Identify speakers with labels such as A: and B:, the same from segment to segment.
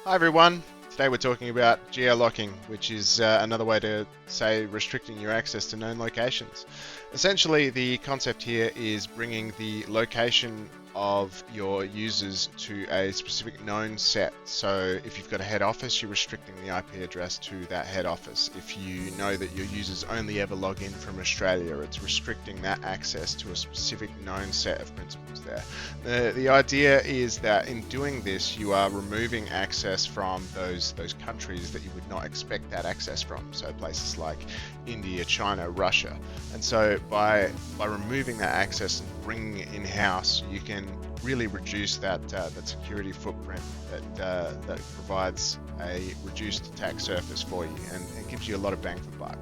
A: Hi everyone. Today we're talking about geolocking, which is another way to say restricting your access to known locations. Essentially, the concept here is bringing the location of your users to a specific known set. So if you've got a head office, you're restricting the IP address to that head office. If you know that your users only ever log in from Australia, it's restricting that access to a specific known set of principals there. The idea is that in doing this, you are removing access from those countries that you would not expect that access from. So places like India, China, Russia. And so by removing that access and bringing it in-house, you can really reduce that security footprint that provides a reduced attack surface for you, and it gives you a lot of bang for buck.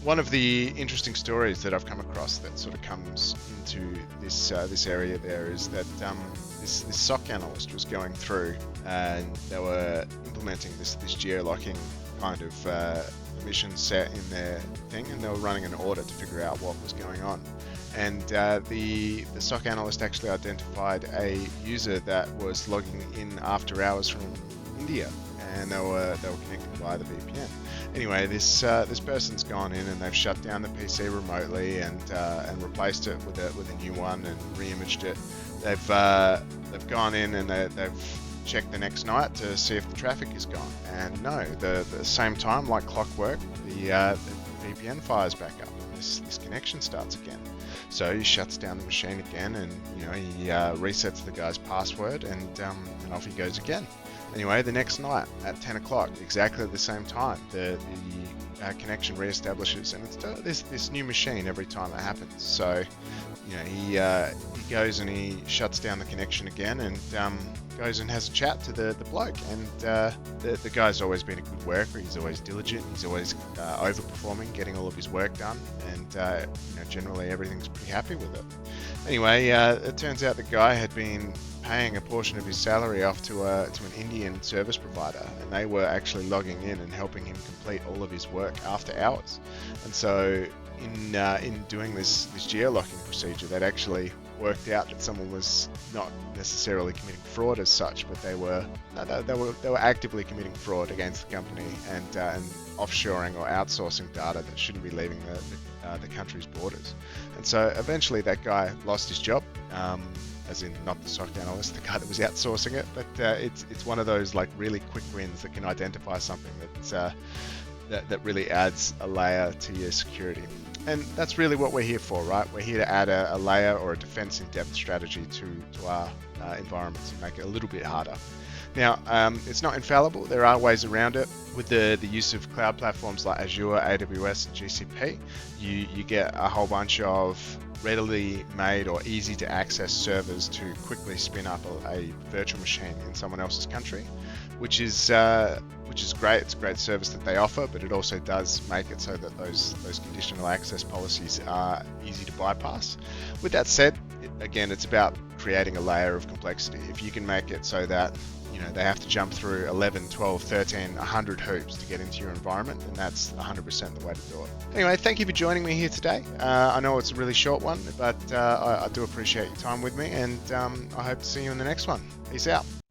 A: One of the interesting stories that I've come across that sort of comes into this area there is that this SOC analyst was going through and they were implementing this geolocking kind of mission set in their thing, and they were running an audit to figure out what was going on. And the SOC analyst actually identified a user that was logging in after hours from India, and they were connected via the VPN. Anyway, this person's gone in and they've shut down the PC remotely and replaced it with a new one and re-imaged it. They've gone in and they've checked the next night to see if the traffic is gone, and no, the same time, like clockwork, the VPN fires back up and this connection starts again. So he shuts down the machine again, and he resets the guy's password, and off he goes again. Anyway, the next night at 10 o'clock, exactly at the same time, the connection reestablishes, and it's this new machine every time it happens. So he goes and he shuts down the connection again, and goes and has a chat to the bloke, and the guy's always been a good worker. He's always diligent. He's always overperforming, getting all of his work done, and generally everything's pretty happy with it. Anyway, it turns out the guy had been paying a portion of his salary off to an Indian service provider, and they were actually logging in and helping him complete all of his work after hours. And so in doing this geolocking procedure, that actually worked out that someone was not necessarily committing fraud as such, but they were actively committing fraud against the company and offshoring or outsourcing data that shouldn't be leaving the country's borders. And so eventually that guy lost his job, as in not the SOC analyst, the guy that was outsourcing it, but it's one of those like really quick wins that can identify something that really adds a layer to your security. And that's really what we're here for, right? We're here to add a layer or a defense in depth strategy to our environments and make it a little bit harder. Now, it's not infallible. There are ways around it. With the use of cloud platforms like Azure, AWS, and GCP, you get a whole bunch of readily made or easy to access servers to quickly spin up a virtual machine in someone else's country, which is great. It's a great service that they offer, but it also does make it so that those conditional access policies are easy to bypass. With that said, again, it's about creating a layer of complexity. If you can make it so that they have to jump through 11, 12, 13, 100 hoops to get into your environment, and that's 100% the way to do it. Anyway, thank you for joining me here today. I know it's a really short one, but I do appreciate your time with me, and I hope to see you in the next one. Peace out.